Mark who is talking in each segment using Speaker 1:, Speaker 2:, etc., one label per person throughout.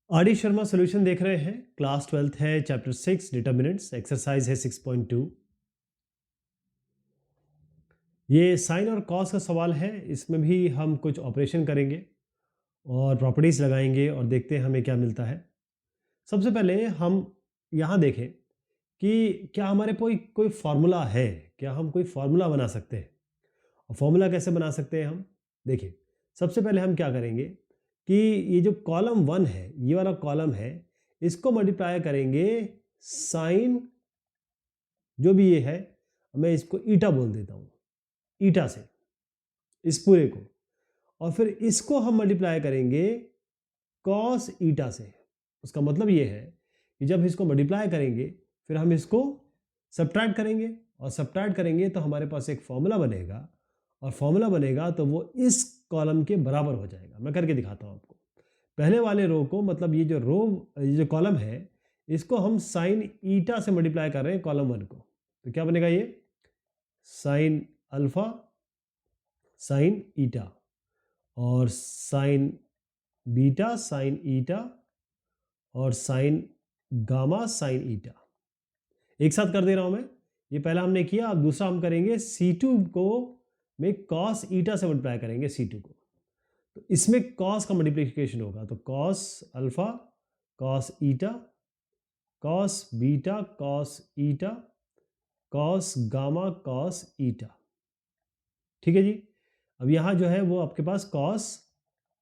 Speaker 1: R D Sharma solution देख रहे हैं। क्लास 12th है, चैप्टर 6 डिटर्मिनेंट्स, एक्सरसाइज है 6.2। ये साइन और कॉस का सवाल है। इसमें भी हम कुछ ऑपरेशन करेंगे और प्रॉपर्टीज लगाएंगे और देखते हैं हमें क्या मिलता है। सबसे पहले हम यहाँ देखें कि क्या हमारे कोई कोई फार्मूला है, क्या हम कोई फार्मूला बना सकते हैं। और फार्मूला कैसे बना सकते हैं हम देखिए। सबसे पहले हम क्या करेंगे कि ये जो कॉलम 1 है, ये वाला कॉलम है, इसको मल्टीप्लाई करेंगे साइन, जो भी ये है, मैं इसको ईटा बोल देता हूँ, ईटा से, इस पूरे को। और फिर इसको हम मल्टीप्लाई करेंगे कॉस ईटा से। उसका मतलब ये है कि जब इसको मल्टीप्लाई करेंगे फिर हम इसको सब्ट्रैक्ट करेंगे, और सब्ट्रैक्ट करेंगे तो हमारे पास एक फॉर्मूला बनेगा, और फॉर्मूला बनेगा तो वो इस कॉलम के बराबर हो जाएगा। मैं करके दिखाता हूँ आपको। पहले वाले रो को, मतलब ये जो रो, ये जो कॉलम है, इसको हम साइन ईटा से मल्टीप्लाई कर रहे हैं कॉलम 1 को। तो क्या बनेगा ये साइन अल्फा साइन ईटा, और साइन बीटा साइन ईटा, और साइन गामा साइन ईटा। एक साथ कर दे रहा हूं मैं। ये पहला हमने किया, अब दूसरा हम करेंगे C2 को में कॉस ईटा से मल्टीप्लाई करेंगे C2 को। तो इसमें कॉस का मल्टीप्लिकेशन होगा, तो कॉस अल्फा कॉस ईटा, कॉस बीटा कॉस ईटा, कॉस गामा कॉस ईटा। ठीक है जी। अब यहाँ जो है वो आपके पास कॉस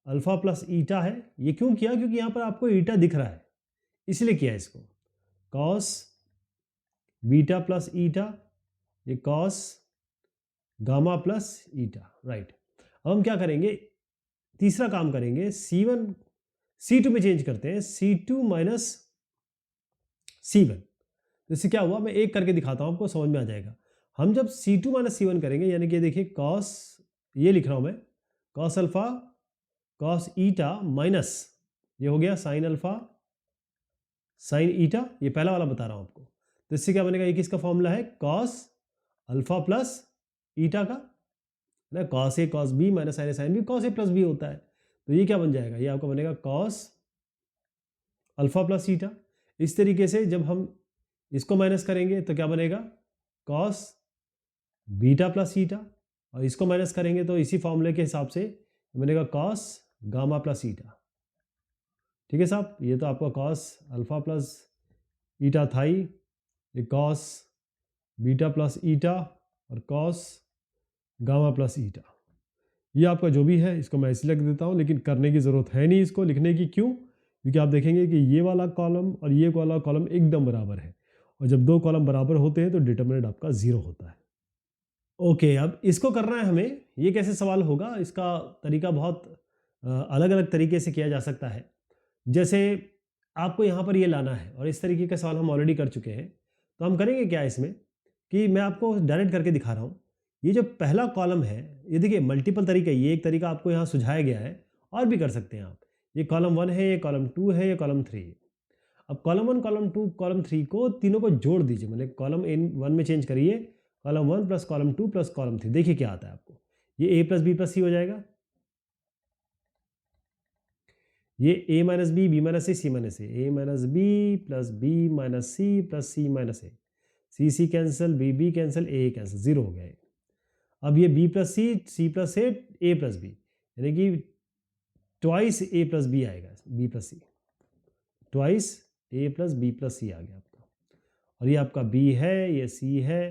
Speaker 1: अल्फा प्लस ईटा है। ये क्यों किया? क्योंकि यहाँ पर आपको ईटा दिख रहा है, इसलिए किया इसको। कॉस बीटा प्लस ईटा, ये cos gamma plus eta, right. अब हम क्या करेंगे, तीसरा काम करेंगे, C1 C2 में चेंज करते हैं, C2 माइनस C1। तो इससे क्या हुआ, मैं एक करके दिखाता हूं, आपको समझ में आ जाएगा। हम जब C2 माइनस C1 करेंगे, यानी कि देखिए कॉस, ये लिख रहा हूं मैं, cos alpha cos eta minus, ये हो गया साइन अल्फा साइन ईटा, ये पहला वाला बता रहा हूं आपको। तो इससे क्या बनेगा, ये किसका फॉर्मूला है, कॉस अल्फा प्लस ईटा का ना, cos A cos B minus sign A sine B, cos A plus B होता है। तो ये क्या बन जाएगा, ये आपका बनेगा कॉस अल्फा प्लस ईटा। इस तरीके से जब हम इसको माइनस करेंगे तो क्या बनेगा, कॉस बीटा प्लस ईटा, और इसको माइनस करेंगे तो इसी फॉर्मूले के हिसाब से बनेगा कॉस गामा प्लस ईटा। ठीक है साहब, ये तो आपका कॉस अल्फा प्लस ईटा था ही, ये कॉस बीटा प्लस ईटा और कॉस गामा प्लस ईटा। ये आपका जो भी है, इसको मैं ऐसे लिख देता हूँ, लेकिन करने की ज़रूरत है नहीं इसको लिखने की। क्यों? क्योंकि आप देखेंगे कि ये वाला कॉलम और ये वाला कॉलम एकदम बराबर है, और जब दो कॉलम बराबर होते हैं तो डिटर्मिनेंट आपका 0 होता है। ओके, अब इसको करना है हमें। ये कैसे सवाल होगा, इसका तरीका बहुत अलग अलग तरीके से किया जा सकता है। जैसे आपको यहाँ पर ये लाना है, और इस तरीके का सवाल हम ऑलरेडी कर चुके हैं। तो हम करेंगे क्या इसमें कि मैं आपको डायरेक्ट करके दिखा रहा हूँ। ये जो पहला कॉलम है, ये देखिए मल्टीपल तरीका, ये एक तरीका आपको यहाँ सुझाया गया है, और भी कर सकते हैं आप। ये कॉलम 1 है, ये कॉलम 2 है, ये कॉलम 3 है। अब कॉलम 1 कॉलम 2 कॉलम 3 को तीनों को जोड़ दीजिए, मतलब कॉलम वन में चेंज करिए, column 1 plus column 2 plus column 3। देखिए क्या आता है आपको, ये ए प्लस बी प्लस सी हो जाएगा, ये a minus B minus C minus A minus B plus B minus C plus C minus A, C cancel, B cancel, A cancel, 0 हो गया ये। अब ये B plus C plus A plus B, यानी कि ट्वाइस ए plus B आएगा, B plus सी, twice ए plus B plus सी आ गया आपका। और ये आपका बी है, ये सी है,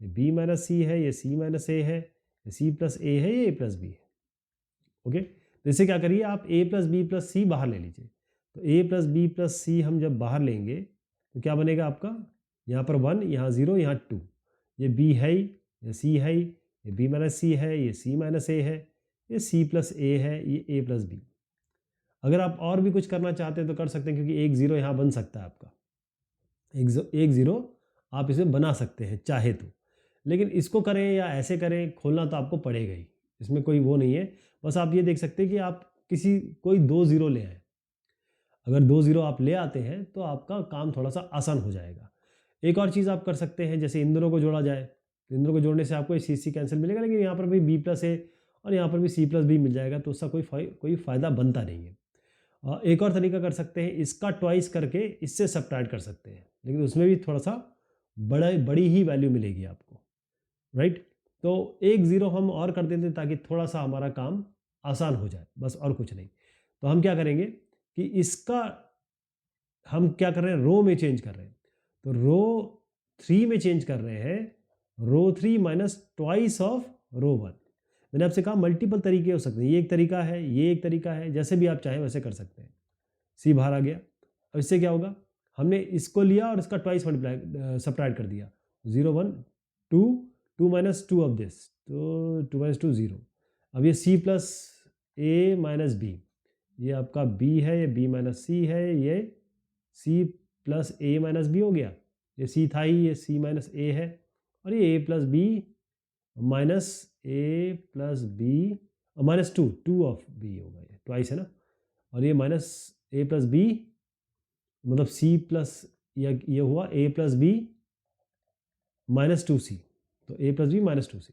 Speaker 1: ये बी माइनस सी है, ये सी माइनस ए है, ये सी प्लस ए है, ये ए प्लस बी है। ओके, तो इसे क्या करिए आप, a प्लस बी प्लस सी बाहर ले लीजिए। तो a प्लस बी प्लस सी हम जब बाहर लेंगे तो क्या बनेगा आपका, यहाँ पर 1, यहाँ 0, यहाँ 2, ये b है ही, ये c है ही, ये b माइनस सी है, ये c माइनस ए है, ये c प्लस ए है, ये a प्लस बी। अगर आप और भी कुछ करना चाहते हैं तो कर सकते हैं, क्योंकि एक 0 यहाँ बन सकता है आपका, एक 0 आप इसे बना सकते हैं चाहे तो। लेकिन इसको करें या ऐसे करें, खोलना तो आपको पड़ेगा ही, इसमें कोई वो नहीं है। बस आप ये देख सकते हैं कि आप कोई 2 0 ले आए। अगर 2 0 आप ले आते हैं तो आपका काम थोड़ा सा आसान हो जाएगा। एक और चीज़ आप कर सकते हैं, जैसे इन दोनों को जोड़ा जाए, तो इन दोनों को जोड़ने से आपको सी कैंसिल मिलेगा, लेकिन यहाँ पर भी बी प्लस ए और यहाँ पर भी सी प्लस बी मिल जाएगा, तो उसका कोई फ़ायदा बनता नहीं है। एक और तरीका कर सकते हैं, इसका ट्वाइस करके इससे सब्ट्रैक्ट कर सकते हैं, लेकिन उसमें भी थोड़ा सा बड़ी ही वैल्यू मिलेगी आपको, राइट। तो एक ज़ीरो हम और कर देते हैं ताकि थोड़ा सा हमारा काम आसान हो जाए, बस और कुछ नहीं। तो हम क्या करेंगे कि इसका हम क्या कर रहे हैं, रो में चेंज कर रहे हैं। तो रो 3 में चेंज कर रहे हैं, रो 3 माइनस ट्वाइस ऑफ रो 1। मैंने आपसे कहा मल्टीपल तरीके हो सकते हैं, ये एक तरीका है, ये एक तरीका है, जैसे भी आप चाहें वैसे कर सकते हैं। सी बाहर आ गया। अब इससे क्या होगा, हमने इसको लिया और इसका ट्वाइस मल्टीप्लाई सब्ट्रैक्ट कर दिया। 0 1 2 2 माइनस 2 ऑफ दिस, तो 2 माइनस 2 0। अब ये सी प्लस ए माइनस बी, ये आपका बी है, ये बी माइनस सी है, ये सी प्लस ए माइनस बी हो गया। ये सी था ही, ये सी माइनस ए है, और ये ए plus B minus a plus B minus 2 of b होगा, ये ट्वाइस है ना। और ये माइनस ए प्लस बी मतलब सी प्लस, ये हुआ ए प्लस बी माइनस 2 सी, तो ए प्लस बी माइनस 2 सी।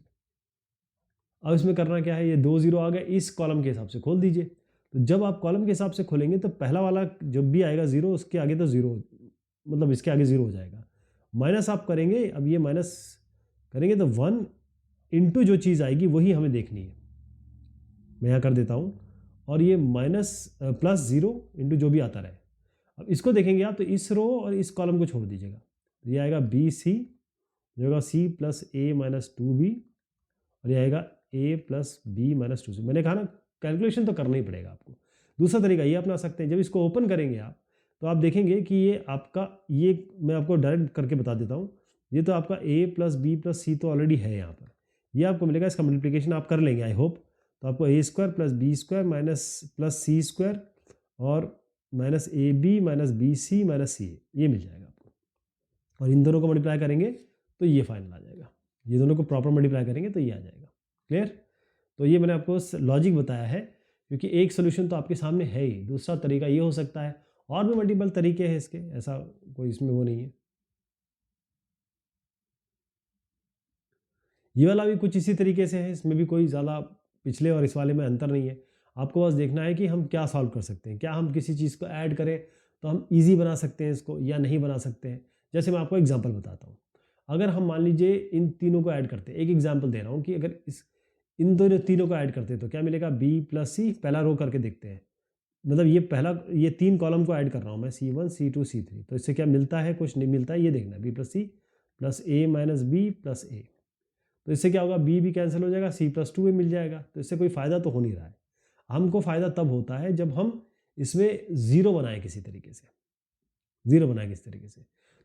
Speaker 1: अब इसमें करना क्या है, ये 2 0 आ गए, इस कॉलम के हिसाब से खोल दीजिए। तो जब आप कॉलम के हिसाब से खोलेंगे तो पहला वाला जब भी आएगा 0, उसके आगे तो 0, मतलब इसके आगे 0 हो जाएगा। माइनस आप करेंगे, अब ये माइनस करेंगे तो 1 इंटू जो चीज़ आएगी वही हमें देखनी है। मैं यहाँ कर देता हूँ, और ये माइनस प्लस 0 इंटू जो भी आता रहे। अब इसको देखेंगे आप, तो इस रो और इस कॉलम को छोड़ दीजिएगा, तो ये आएगा बी सी, जो होगा सी प्लस ए माइनस 2 बी, और ये आएगा ए प्लस बी माइनस 2 सी। मैंने कहा ना, कैलकुलेशन तो करना ही पड़ेगा आपको। दूसरा तरीका ये अपना सकते हैं, जब इसको ओपन करेंगे आप, तो आप देखेंगे कि ये आपका, ये मैं आपको डायरेक्ट करके बता देता हूँ, ये तो आपका ए प्लस बी प्लस सी तो ऑलरेडी है यहाँ पर, ये आपको मिलेगा, इसका मल्टीप्लिकेशन आप कर लेंगे आई होप। तो आपको a square plus b square minus plus c square और minus a b minus b c minus c, ये मिल जाएगा आपको। और इन दोनों को मल्टीप्लाई करेंगे तो ये फाइनल आ जाएगा, ये दोनों को प्रॉपर मल्टीप्लाई करेंगे तो ये आ जाएगा। क्लियर। तो ये मैंने आपको लॉजिक बताया है, क्योंकि एक सोल्यूशन तो आपके सामने है ही, दूसरा तरीका ये हो सकता है, और भी मल्टीपल तरीके हैं इसके, ऐसा कोई इसमें वो नहीं है। ये वाला भी कुछ इसी तरीके से है, इसमें भी कोई ज़्यादा पिछले और इस वाले में अंतर नहीं है। आपको बस देखना है कि हम क्या सॉल्व कर सकते हैं, क्या हम किसी चीज़ को ऐड करें तो हम ईजी बना सकते हैं इसको या नहीं बना सकते हैं। जैसे मैं आपको एग्जांपल बताता हूँ, अगर हम मान लीजिए इन तीनों को ऐड करते हैं, एक एग्जांपल दे रहा हूँ कि अगर इन दोनों तीनों को ऐड करते हैं तो क्या मिलेगा, बी प्लस सी, पहला रो करके देखते हैं, मतलब ये 3 कॉलम को ऐड कर रहा हूँ मैं, C1 C2 C3, तो इससे क्या मिलता है, कुछ नहीं मिलता है, ये देखना है, बी प्लस सी प्लस ए माइनस बी प्लस ए। तो इससे क्या होगा, बी भी कैंसिल हो जाएगा, सी प्लस 2 मिल जाएगा, तो इससे कोई फ़ायदा तो हो नहीं रहा है। हमको फ़ायदा तब होता है जब हम इसमें ज़ीरो बनाएं किसी तरीके से, ज़ीरो बनाएं किसी तरीके से।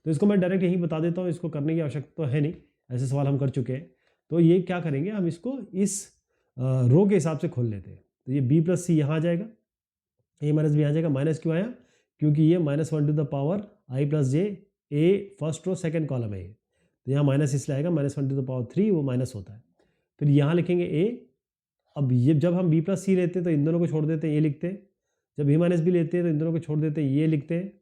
Speaker 1: तो इसको मैं डायरेक्ट यहीं बता देता हूँ, इसको करने की आवश्यकता तो है नहीं, ऐसे सवाल हम कर चुके हैं। तो ये क्या करेंगे, हम इसको इस रो के हिसाब से खोल लेते हैं। तो ये बी प्लस सी यहाँ आ जाएगा, ए माइनस बी आ जाएगा। माइनस क्यों आया, क्योंकि ये -1 to the power I plus J, A first row second column है ये, तो यहाँ माइनस इसलिए आएगा, -1 टू द पावर 3 वो माइनस होता है। फिर यहाँ लिखेंगे ए। अब ये जब हम बी प्लस सी लेते हैं तो इन दोनों को छोड़ देते हैं, ये लिखते हैं। जब ए माइनस बी लेते हैं तो इन दोनों को छोड़ देते हैं, ये लिखते हैं।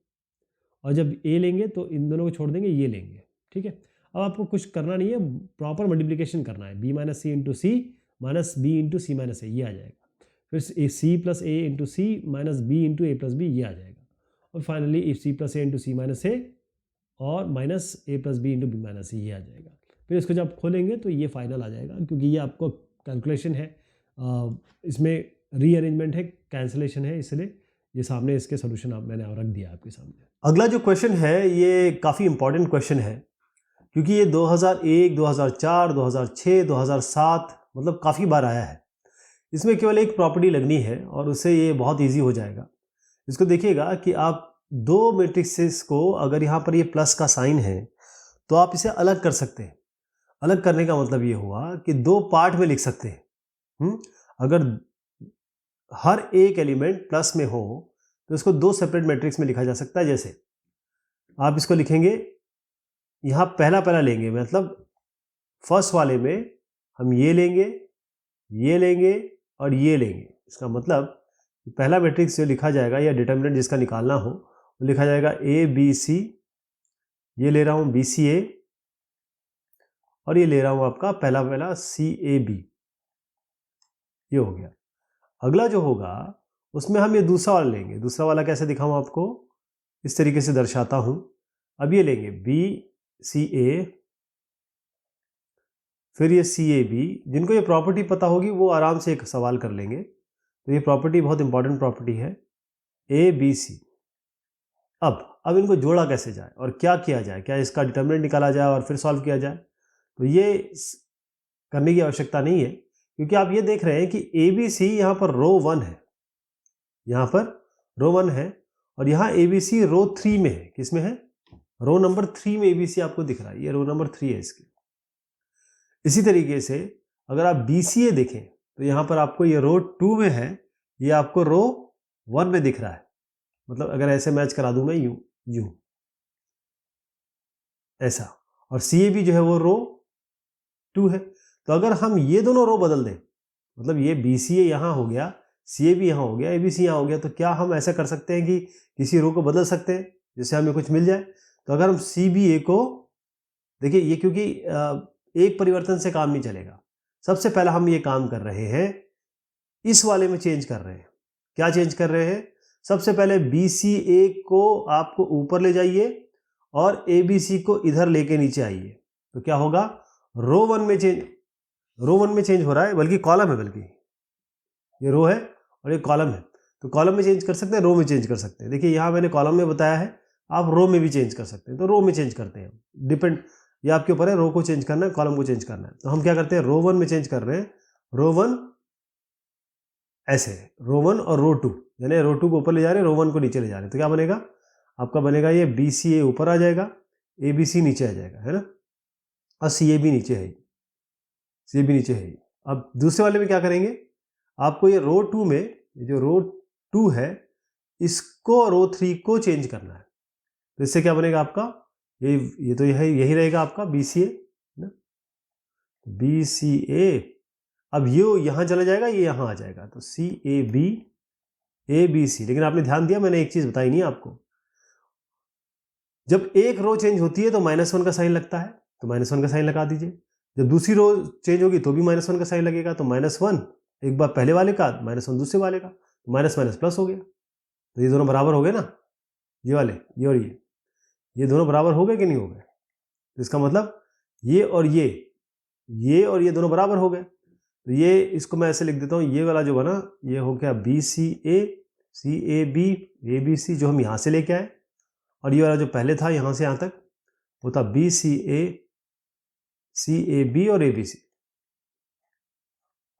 Speaker 1: और जब ए लेंगे तो इन दोनों को छोड़ देंगे, ये लेंगे। ठीक है। अब आपको कुछ करना नहीं है, प्रॉपर मल्टीप्लिकेशन करना है, b minus c into c minus b into c minus a, ये आ जाएगा। फिर c plus a into c minus b into a plus b, ये आ जाएगा। और finally if c plus a into c minus a और minus a plus b into b minus a, ये आ जाएगा। फिर इसको जब खोलेंगे तो ये फाइनल आ जाएगा, क्योंकि ये आपको कैलकुलेशन है, इसमें रीअरेंजमेंट है, कैंसिलेशन है, इसलिए ये सामने इसके सोल्यूशन मैंने रख दिया आपके सामने। अगला जो क्वेश्चन है ये काफ़ी इंपॉर्टेंट क्वेश्चन है, क्योंकि ये 2001, 2004, 2006, 2007 मतलब काफ़ी बार आया है। इसमें केवल एक प्रॉपर्टी लगनी है और उससे ये बहुत इजी हो जाएगा। इसको देखिएगा कि आप दो मैट्रिक्सेस को, अगर यहाँ पर ये प्लस का साइन है तो आप इसे अलग कर सकते हैं। अलग करने का मतलब ये हुआ कि दो पार्ट में लिख सकते हैं। अगर हर एक एलिमेंट प्लस में हो तो इसको दो सेपरेट मैट्रिक्स में लिखा जा सकता है। जैसे आप इसको लिखेंगे, यहाँ पहला लेंगे, मतलब फर्स्ट वाले में हम ये लेंगे और ये लेंगे। इसका मतलब पहला मैट्रिक्स जो लिखा जाएगा या डिटर्मिनेंट जिसका निकालना हो वो लिखा जाएगा ए बी सी, ये ले रहा हूँ बी सी ए, और ये ले रहा हूँ आपका पहला सी ए बी, ये हो गया। अगला जो होगा उसमें हम ये दूसरा वाला लेंगे। दूसरा वाला कैसे दिखाऊं आपको, इस तरीके से दर्शाता हूं। अब ये लेंगे बी सी ए, फिर ये सी ए बी। जिनको ये प्रॉपर्टी पता होगी वो आराम से एक सवाल कर लेंगे। तो ये प्रॉपर्टी बहुत इंपॉर्टेंट प्रॉपर्टी है, ए बी सी। अब इनको जोड़ा कैसे जाए और क्या किया जाए, क्या इसका डिटर्मिनेंट निकाला जाए और फिर सॉल्व किया जाए? तो ये करने की आवश्यकता नहीं है, क्योंकि आप ये देख रहे हैं कि ए बी सी यहाँ पर रो 1 है, यहाँ पर रो 1 है, और यहाँ ए बी सी रो 3 में है। किस में है? रो नंबर 3 में ए बी सी आपको दिख रहा है, ये रो नंबर 3 है इसकी। इसी तरीके से अगर आप बी सी ए देखें तो यहाँ पर आपको ये रो 2 में है, ये आपको रो 1 में दिख रहा है। मतलब अगर ऐसे मैच करा दूं मैं यूं ऐसा, और सी ए बी जो है वो रो 2 है। तो अगर हम ये दोनों रो बदल दें, मतलब ये बी सी ए यहाँ हो गया, सी ए बी यहाँ हो गया, ए बी सी यहाँ हो गया, तो क्या हम ऐसा कर सकते हैं कि किसी रो को बदल सकते हैं जिससे हमें कुछ मिल जाए? तो अगर हम सी बी ए को देखिए, ये क्योंकि एक परिवर्तन से काम नहीं चलेगा, सबसे पहला हम ये काम कर रहे हैं, इस वाले में चेंज कर रहे हैं। क्या चेंज कर रहे हैं? सबसे पहले बी सी ए को आपको ऊपर ले जाइए और ए बी सी को इधर लेके नीचे आइए। तो क्या होगा? रो 1 में चेंज हो रहा है, बल्कि कॉलम है, बल्कि ये रो है और ये कॉलम है। तो कॉलम में चेंज कर सकते हैं, रो में चेंज कर सकते हैं। देखिए यहाँ मैंने कॉलम में बताया है, आप रो में भी चेंज कर सकते हैं, तो रो में चेंज करते हैं। डिपेंड, ये आपके ऊपर है, रो को चेंज करना है, कॉलम को चेंज करना है। तो हम क्या करते हैं, रो 1 में चेंज कर रहे हैं, रो 1 ऐसे, रो 1 और रो 2, यानी रो 2 को ऊपर ले जा रहे हैं, रो 1 को नीचे ले जा रहे हैं। तो क्या बनेगा आपका? बनेगा ये बी सी ए ऊपर आ जाएगा, ए बी सी नीचे आ जाएगा, है ना, और सी ए बी नीचे है, सी ए बी नीचे है। अब दूसरे वाले में क्या करेंगे, आपको ये रो 2 में, जो रो 2 है, इसको रो 3 को चेंज करना है। तो इससे क्या बनेगा आपका? ये तो यही रहेगा आपका B C A, B C ए। अब ये यहाँ चला जाएगा, ये यहाँ आ जाएगा, तो सी ए बी सी। लेकिन आपने ध्यान दिया, मैंने एक चीज बताई नहीं आपको, जब एक रो चेंज होती है तो -1 का साइन लगता है, तो -1 का साइन लगा दीजिए। जब दूसरी रो चेंज होगी तो भी -1 का साइन लगेगा, तो -1 एक बार पहले वाले का, -1 दूसरे वाले का, तो माइनस माइनस प्लस हो गया। तो ये दोनों बराबर हो गए ना, ये वाले, ये और ये दोनों बराबर हो गए कि नहीं हो गए? तो इसका मतलब ये और ये दोनों बराबर हो गए। तो ये, इसको मैं ऐसे लिख देता हूँ, ये वाला जो बना, ये हो गया B C A B, A B C, जो हम यहाँ से लेके आए, और ये वाला जो पहले था यहाँ से यहाँ तक, वो था बी सी ए बी और ए बी सी।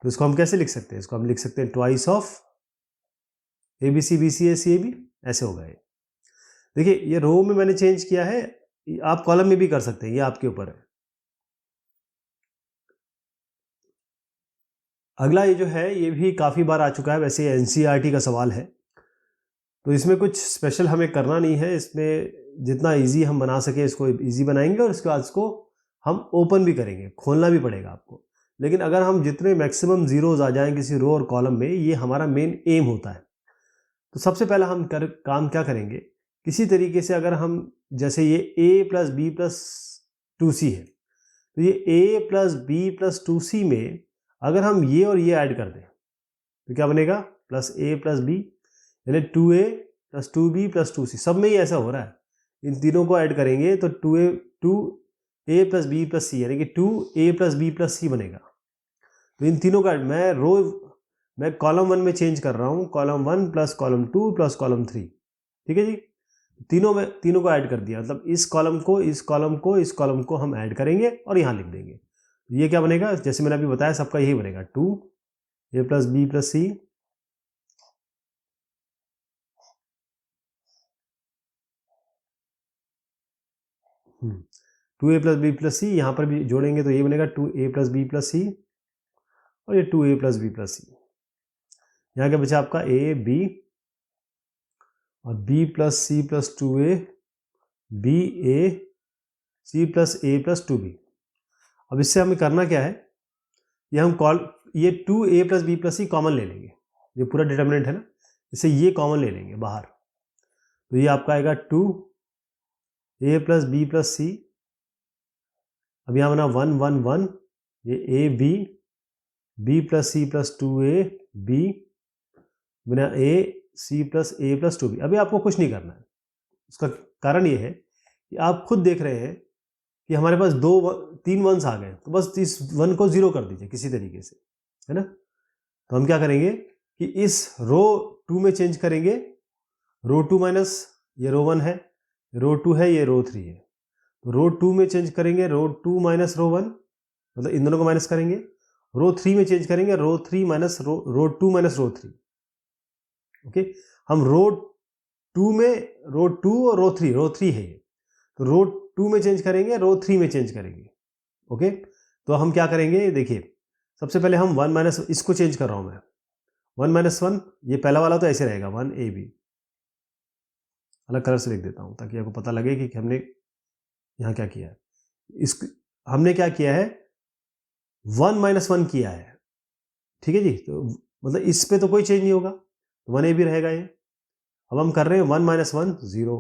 Speaker 1: तो इसको हम कैसे लिख सकते हैं? इसको हम लिख सकते हैं twice of A B C A B, ऐसे होगा ये। देखिए ये रो में मैंने चेंज किया है, आप कॉलम में भी कर सकते हैं, ये आपके ऊपर है। अगला ये जो है, ये भी काफ़ी बार आ चुका है, वैसे एनसीईआरटी का सवाल है, तो इसमें कुछ स्पेशल हमें करना नहीं है। इसमें जितना इजी हम बना सके इसको इजी बनाएंगे, और इसके बाद इसको हम ओपन भी करेंगे, खोलना भी पड़ेगा आपको। लेकिन अगर हम जितने मैक्सिमम जीरोज आ जाएं किसी रो और कॉलम में, ये हमारा मेन एम होता है। तो सबसे पहला हम काम क्या करेंगे, किसी तरीके से अगर हम, जैसे ये a plus B plus 2c है, तो ये a plus B plus 2c में अगर हम ये और ये ऐड कर दें तो क्या बनेगा? प्लस a प्लस बी, यानी 2a plus 2b plus 2c। सब में ही ऐसा हो रहा है, इन तीनों को ऐड करेंगे तो 2a प्लस बी प्लस सी, यानी कि 2a प्लस बी प्लस सी बनेगा। तो इन तीनों का मैं कॉलम 1 में चेंज कर रहा हूँ, column 1 plus column 2 plus column 3, ठीक है जी। तीनों को ऐड कर दिया, मतलब इस कॉलम को, इस कॉलम को, इस कॉलम को हम ऐड करेंगे और यहाँ लिख देंगे। ये क्या बनेगा? जैसे मैंने अभी बताया, सबका यही बनेगा, 2a प्लस बी प्लस सी, 2a प्लस बी प्लस सी, यहाँ पर भी जोड़ेंगे तो ये बनेगा 2a प्लस बी प्लस सी, और ये 2a प्लस बी प्लस सी। यहाँ क्या बचा आपका? a b, और b plus C plus 2a, b a c plus a plus 2b। अब इससे हमें करना क्या है, ये 2a plus B plus C common ले लेंगे, ये पूरा डिटर्मिनेंट है ना, इससे ये कॉमन ले लेंगे बाहर। तो ये आपका आएगा 2a प्लस बी प्लस सी, अब यहाँ बना 1 1 1, ये a b, b plus C plus 2a b, बिना a+c+a+2b। अभी आपको कुछ नहीं करना है। उसका कारण ये है कि आप खुद देख रहे हैं कि हमारे पास 3 वंस आ गए, तो बस इस 1 को 0 कर दीजिए किसी तरीके से, है ना। तो हम क्या करेंगे कि इस रो 2 में चेंज करेंगे, रो 2 माइनस ये रो 1 है, रो 2 है, ये रो 3 है। तो रो 2 में चेंज करेंगे रो 2 माइनस रो 1, मतलब इन दोनों को माइनस करेंगे। रो 3 में चेंज करेंगे रो 3 minus rho 2 minus rho 3। Okay, हम रो 2 में रो 2 और रो 3 है ये, तो रो 2 में चेंज करेंगे रो 3 में चेंज करेंगे। ओके, तो हम क्या करेंगे, देखिए सबसे पहले हम 1 माइनस, इसको चेंज कर रहा हूं मैं, 1 माइनस 1, ये पहला वाला तो ऐसे रहेगा 1ab, अलग कलर से लिख देता हूं ताकि आपको पता लगे कि हमने यहाँ क्या किया है। हमने क्या किया है, 1 माइनस 1 किया है, ठीक है जी। तो मतलब इस पे तो कोई चेंज नहीं होगा, 1ab रहेगा ये। अब हम कर रहे हैं 1 माइनस 1 0,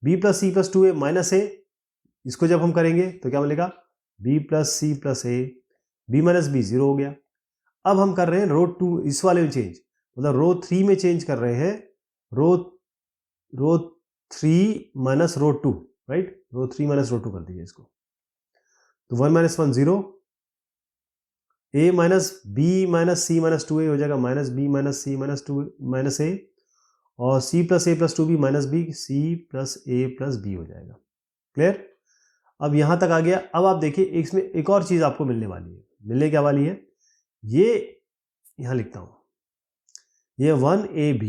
Speaker 1: b+c+2a माइनस a, इसको जब हम करेंगे तो क्या मिलेगा, b+c+a, b माइनस b 0 हो गया। अब हम कर रहे हैं रो 2 इस वाले में चेंज, मतलब रो 3 में चेंज कर रहे हैं, रो 3 माइनस रो 2, राइट, रो 3 माइनस रो 2 कर दीजिए इसको। तो 1 minus 1 0, a minus b minus c minus 2a हो जाएगा minus b minus c minus 2 minus a, और c+a+2b माइनस b, c+a+b हो जाएगा। क्लियर, अब यहां तक आ गया। अब आप देखिए इसमें एक और चीज आपको मिलने वाली है, मिलने क्या वाली है, ये यहां लिखता हूं, ये 1ab,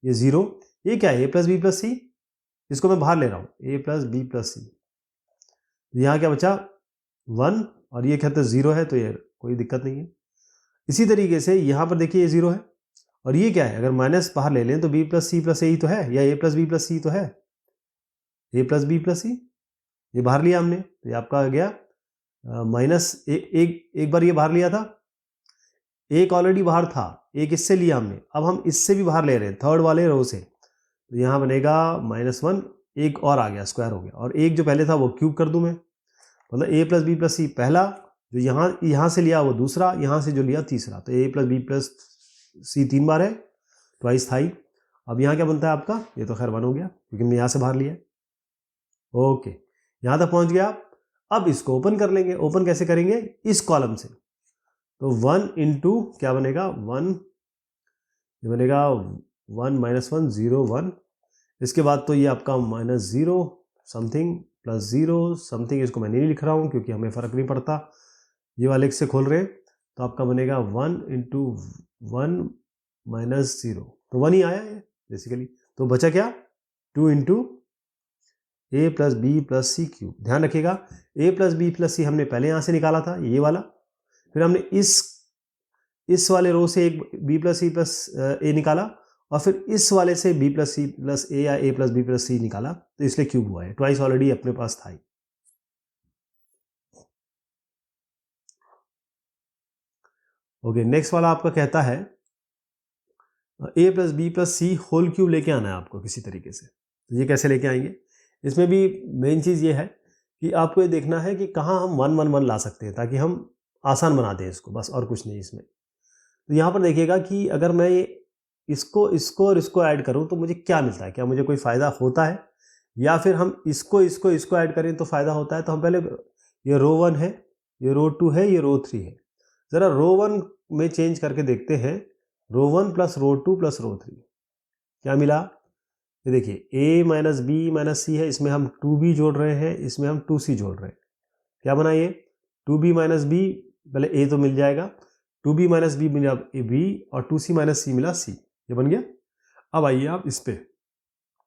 Speaker 1: ये 0, ये क्या है, a+b+c, इसको मैं बाहर ले रहा हूं, a+b+c, यहां क्या बचा 1, और ये कहते हैं 0 है, तो ये कोई दिक्कत नहीं है। इसी तरीके से यहां पर देखिए ये 0 है, और ये क्या है, अगर माइनस बाहर ले लें तो b+c+a ही तो है, या a+b+c तो है, a+b+c, ये बाहर लिया हमने, तो ये आपका आ गया माइनस एक बार ये बाहर लिया था, एक ऑलरेडी बाहर था, एक इससे लिया हमने, अब हम इससे भी बाहर ले रहे हैं थर्ड वाले रो से, तो यहां बनेगा -1, एक और आ गया, स्क्वायर हो गया, और एक जो पहले था वो क्यूब कर दूं मैं, मतलब a+b+c पहला, जो यहां से लिया वो दूसरा, यहां से जो लिया तीसरा, तो a+b+c 3 बार है, ट्वाइस था ही। अब यहां क्या बनता है आपका, ये तो खैर 1 हो गया क्योंकि हमने यहां से बाहर लिया। ओके, यहां तक पहुंच गया आप। अब इसको ओपन कर लेंगे, ओपन कैसे करेंगे, इस कॉलम से, तो 1 इंटू क्या बनेगा, 1, ये बनेगा 1 माइनस 1 0 1, इसके बाद तो ये आपका -0 समथिंग प्लस 0 समथिंग, इसको मैं नहीं लिख रहा हूं क्योंकि हमें फर्क नहीं पड़ता, ये वाले से खोल रहे हैं, तो आपका बनेगा 1 इंटू 1 माइनस 0, तो 1 ही आया है बेसिकली, तो बचा क्या, 2 इंटू a+b+c क्यूब। ध्यान रखिएगा a+b+c हमने पहले यहां से निकाला था, ये वाला, फिर हमने इस वाले रो से एक b+c+a निकाला, और फिर इस वाले से b+c+a या a+b+c निकाला, तो इसलिए क्यूब हुआ है, ट्वाइस ऑलरेडी अपने पास था ही। ओके, नेक्स्ट वाला आपका कहता है a+b+c होल क्यूब लेके आना है आपको किसी तरीके से, तो ये कैसे लेके आएंगे, इसमें भी मेन चीज ये है कि आपको ये देखना है कि कहाँ हम 1 1 1 ला सकते हैं, ताकि हम आसान बना दें इसको, बस और कुछ नहीं इसमें। तो यहाँ पर देखिएगा कि अगर मैं इसको इसको और इसको ऐड करूँ तो मुझे क्या मिलता है, क्या मुझे कोई फ़ायदा होता है, या फिर हम इसको इसको इसको ऐड करें तो फ़ायदा होता है। तो हम पहले, ये रो 1 है, ये रो 2 है, ये रो 3 है, ज़रा रो 1 में चेंज करके देखते हैं, रो 1 प्लस रो 2 प्लस रो 3 क्या मिला, ये देखिए a माइनस बी माइनस सी है, इसमें हम 2b जोड़ रहे हैं, इसमें हम 2c जोड़ रहे हैं, क्या बना ये 2b माइनस बी, पहले a तो मिल जाएगा, 2b माइनस बी मिला b, और 2c माइनस सी मिला c, ये बन गया। अब आइए आप इस पे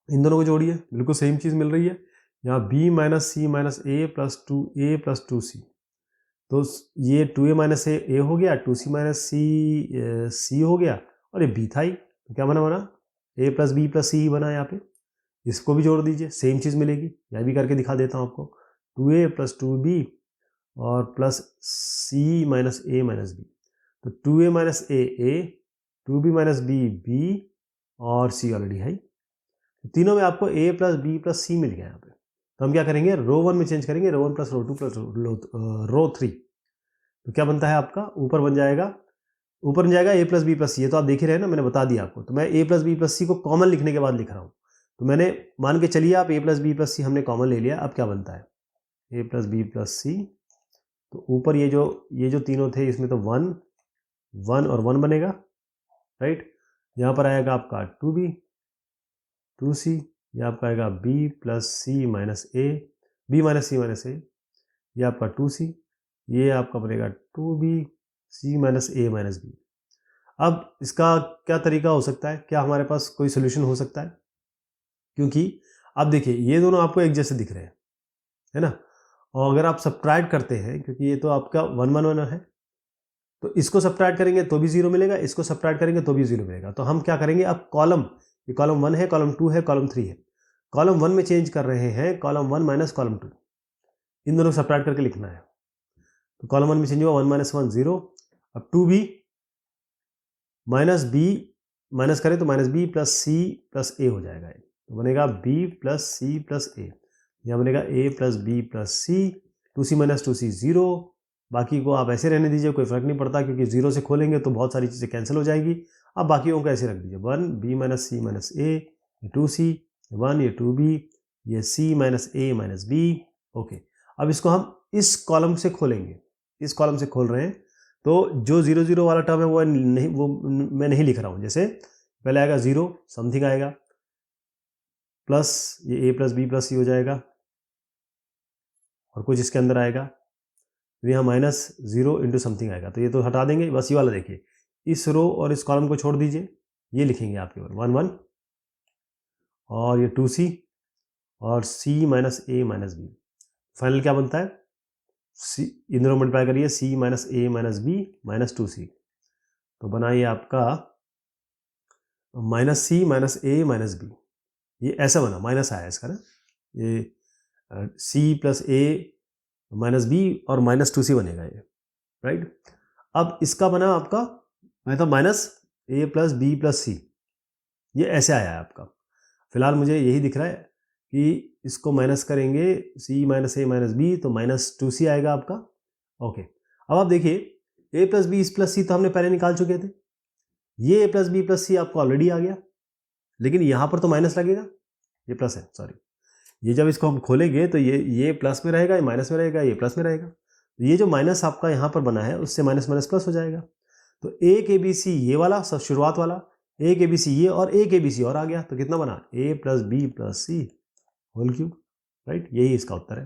Speaker 1: इन दोनों को जोड़िए, बिल्कुल सेम चीज़ मिल रही है, यहाँ b minus C minus a plus 2c, तो ये 2a माइनस a हो गया, 2c माइनस c हो गया, और ये b था ही, तो क्या बना a+b+c ही बना यहाँ पे। इसको भी जोड़ दीजिए, सेम चीज़ मिलेगी, यह भी करके दिखा देता हूँ आपको, 2a प्लस 2b और plus c minus a minus b, तो 2a minus a 2b minus b और c ऑलरेडी है, तो तीनों में आपको a plus b plus c मिल गया यहाँ पे। तो हम क्या करेंगे, रो 1 में चेंज करेंगे, रो 1 प्लस रो 2 प्लस रो 3, तो क्या बनता है आपका, ऊपर बन जाएगा ऊपर में जाएगा ए प्लस बी प्लस सी, ये तो आप देख ही रहे हैं ना, मैंने बता दिया आपको। तो मैं ए प्लस बी प्लस सी को कॉमन लिखने के बाद लिख रहा हूँ। तो मैंने मान के चलिए आप ए प्लस बी प्लस सी हमने कॉमन ले लिया। अब क्या बनता है, ए प्लस बी प्लस सी, तो ऊपर ये जो तीनों थे इसमें तो 1 1 और 1 बनेगा, राइट। यहाँ पर आएगा आपका 2b 2c, ये आपका आएगा b plus C minus a, b minus C minus a, ये आपका 2c, ये आपका बनेगा 2b c minus A minus B. अब इसका क्या तरीका हो सकता है, क्या हमारे पास कोई सोल्यूशन हो सकता है? क्योंकि अब देखिए ये दोनों आपको एक जैसे दिख रहे हैं, है ना। और अगर आप सब्ट्रैक्ट करते हैं, क्योंकि ये तो आपका 1 1 1 है, तो इसको सब्ट्रैक्ट करेंगे तो भी 0 मिलेगा, इसको सब्ट्रैक्ट करेंगे तो भी 0 मिलेगा। तो हम क्या करेंगे, अब कॉलम, ये कॉलम 1 है, कॉलम 2 है, कॉलम 3 है, कॉलम 1 में चेंज कर रहे हैं कॉलम 1 माइनस कॉलम 2, इन दोनों को सब्ट्रैक्ट करके लिखना है। तो कॉलम 1 में चेंज हुआ 1 माइनस 1 0, अब 2b माइनस बी माइनस करें तो minus B plus C plus a हो जाएगा, तो बनेगा b plus C plus a, यहाँ बनेगा a plus B plus c, 2c minus 2c 0, बाकी को आप ऐसे रहने दीजिए, कोई फर्क नहीं पड़ता, क्योंकि 0 से खोलेंगे तो बहुत सारी चीज़ें कैंसिल हो जाएगी। अब बाकियों को ऐसे रख दीजिए, 1 b minus C minus a, ये 2c, 1 ये 2b, ये c minus A minus B. Okay, अब इसको हम इस कॉलम से खोलेंगे, इस कॉलम से खोल रहे हैं, तो जो 0 0 वाला टर्म है वो नहीं, वो मैं नहीं लिख रहा हूँ। जैसे पहले आएगा 0 समथिंग आएगा, प्लस ये a plus B plus C हो जाएगा, और कुछ इसके अंदर आएगा, फिर यहाँ माइनस 0 इंटू समथिंग आएगा, तो ये तो हटा देंगे। बस ये वाला देखिए, इस रो और इस कॉलम को छोड़ दीजिए, ये लिखेंगे आप केवल 1 1, और ये 2c और c minus A minus B. Final क्या बनता है, सी, इन दोनों मल्टीप्लाई करिए, c minus A minus B minus 2c, तो बना ये आपका minus C minus A minus B. ये ऐसा बना, माइनस आया इसका ना, ये c प्लस ए माइनस बी और माइनस 2c बनेगा ये, राइट। अब इसका बना आपका मतलब minus a plus B plus सी, ये ऐसे आया है आपका। फिलहाल मुझे यही दिख रहा है कि इसको माइनस करेंगे, c minus A minus B, तो माइनस 2c आएगा आपका। ओके, अब आप देखिए a प्लस बी प्लस सी तो हमने पहले निकाल चुके थे, ये a प्लस बी प्लस सी आपको ऑलरेडी आ गया, लेकिन यहाँ पर तो माइनस लगेगा, ये प्लस है, सॉरी, ये जब इसको हम खोलेंगे तो ये प्लस में रहेगा, ये माइनस में रहेगा, ये प्लस में रहेगा, तो ये जो माइनस आपका यहाँ पर बना है उससे माइनस माइनस प्लस हो जाएगा। तो एक ABC ये वाला सब शुरुआत वाला, एक ABC ये, और एक ABC और आ गया, तो कितना बना, a plus B plus C whole cube, right. यही इसका उत्तर है,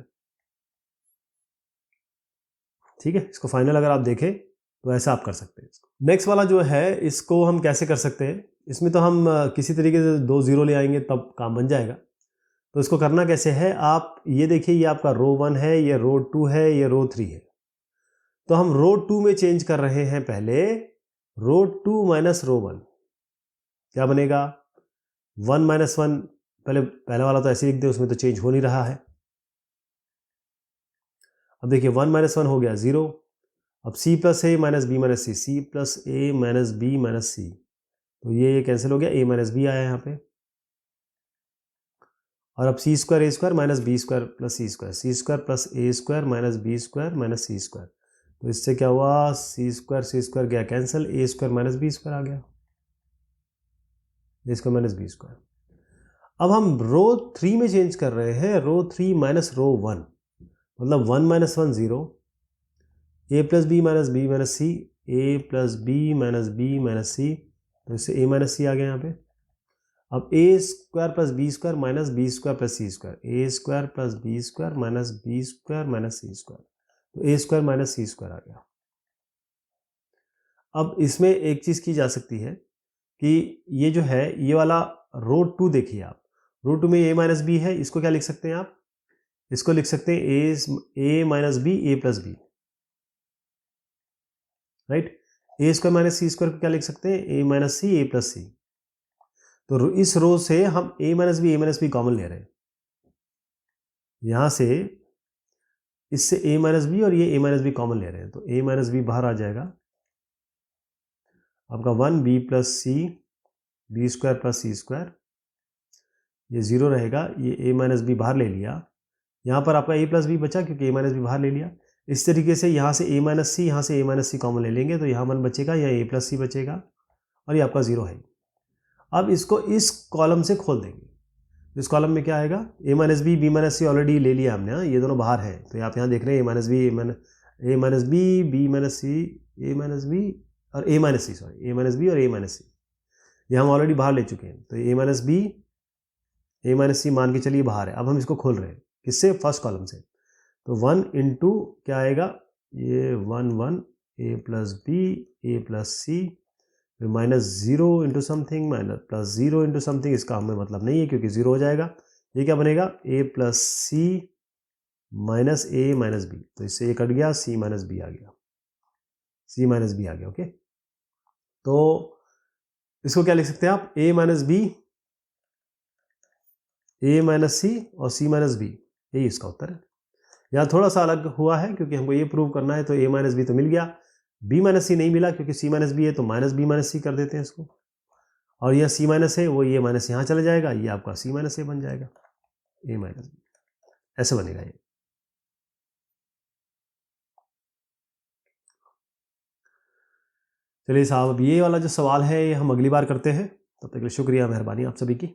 Speaker 1: ठीक है। इसको फाइनल अगर आप देखें तो ऐसा आप कर सकते हैं। नेक्स्ट वाला जो है इसको हम कैसे कर सकते हैं, इसमें तो हम किसी तरीके से 2 0 ले आएंगे तब काम बन जाएगा। तो इसको करना कैसे है, आप ये देखिए, ये आपका रो 1 है, ये रो 2 है, ये रो 3 है, तो हम रो 2 में चेंज कर रहे हैं पहले रो 2 माइनस रो 1, क्या बनेगा 1 माइनस 1, पहले वाला तो ऐसे लिख दे, उसमें तो चेंज हो नहीं रहा है। अब देखिए 1 माइनस 1 हो गया 0, अब c प्लस ए माइनस बी माइनस सी, सी प्लस ए माइनस बी माइनस सी, तो ये कैंसिल हो गया, a माइनस बी आया यहाँ पे, और अब c square a square minus b square plus c square, c square plus a square minus b square minus c square, तो इससे क्या हुआ, सी स्क्वायर गया cancel, a square minus b square आ गया, a square minus b square. अब हम रो 3 में चेंज कर रहे हैं, रो 3 माइनस रो 1, मतलब 1 माइनस 1 0, ए प्लस बी माइनस सी, ए प्लस बी माइनस सी, तो इससे ए माइनस सी आ गया यहाँ पे। अब a square plus b square minus b square plus c square, a square plus b square minus b square minus c square, तो a square minus c square आ गया। अब इसमें एक चीज़ की जा सकती है कि ये जो है ये वाला रो 2 देखिए आप, रो 2 में ए माइनस बी है, इसको क्या लिख सकते हैं आप, इसको लिख सकते हैं ए माइनस बी ए प्लस बी, राइट। ए स्क्वायर माइनस सी स्क्वायर को क्या लिख सकते हैं, ए माइनस सी ए प्लस सी, तो इस रो से हम ए माइनस बी कॉमन ले रहे हैं, यहां से इससे a माइनस बी और ये a माइनस बी कॉमन ले रहे हैं, तो a माइनस बी बाहर आ जाएगा, आपका 1 b plus c b square plus c square, ये 0 रहेगा, ये a माइनस बी बाहर ले लिया, यहाँ पर आपका a प्लस बी बचा क्योंकि a माइनस बी बाहर ले लिया, इस तरीके से यहाँ से a माइनस सी, यहाँ से a माइनस सी कॉमन ले लेंगे तो यहाँ 1 बचेगा, यहाँ a प्लस सी बचेगा और ये आपका 0 है। अब इसको इस कॉलम से खोल देंगे। इस कॉलम में क्या आएगा, a minus B, B minus C already ले लिया हमने, हाँ, ये दोनों बाहर हैं तो आप यहाँ देख रहे हैं a minus b, a minus B, B minus c, a minus b और a minus c, sorry a minus b और a माइनस सी, ये हम ऑलरेडी बाहर ले चुके हैं। तो a minus b, a minus c मान के चलिए बाहर है। अब हम इसको खोल रहे हैं किससे, फर्स्ट कॉलम से। तो 1 इंटू क्या आएगा, ये 1 1 a plus b, a plus c, फिर minus 0 into something, minus plus 0 into something, इसका हमें मतलब नहीं है क्योंकि 0 हो जाएगा। ये क्या बनेगा, a plus C minus a minus B, तो इससे ये कट गया, c माइनस बी आ गया, c माइनस बी आ गया। ओके, तो इसको क्या लिख सकते हैं आप, a minus b, a minus c और c माइनस बी, यही इसका उत्तर है। यहाँ थोड़ा सा अलग हुआ है क्योंकि हमको ये प्रूव करना है, तो a माइनस बी तो मिल गया, b माइनस सी नहीं मिला क्योंकि c माइनस बी है, तो माइनस बी माइनस सी कर देते हैं इसको, और यहाँ c माइनस है वो ये माइनस यहाँ चला जाएगा, ये आपका c माइनस ए बन जाएगा, a माइनस बी, ऐसे बनेगा ये। चलिए साहब, अब ये वाला जो सवाल है ये हम अगली बार करते हैं। तब तक के लिए शुक्रिया, मेहरबानी आप सभी की।